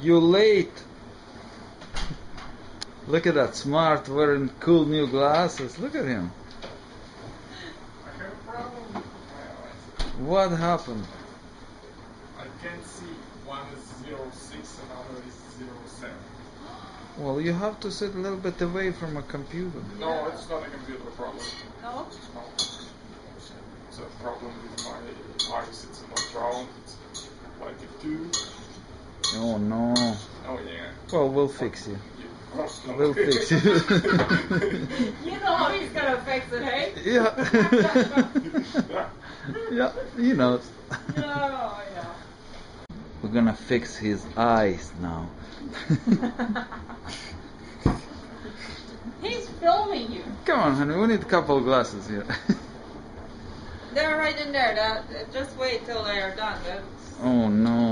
You late. Look at that smart wearing cool new glasses. Look at him. I have a problem with my eyes. What happened? I can't see. One is 06, another is 07. Well, you have to sit a little bit away from a computer. No, it's not a computer problem. No? No. It's a problem with my eyes. It's not round. It's like a tube. Oh no. Oh yeah. Well, we'll fix you. Yeah. We'll fix you. You know how he's gonna fix it, hey? Yeah. Yeah, he knows. Oh, yeah. We're gonna fix his eyes now. He's filming you. Come on, honey, we need a couple of glasses here. They're right in there. Just wait till they are done. Oh no.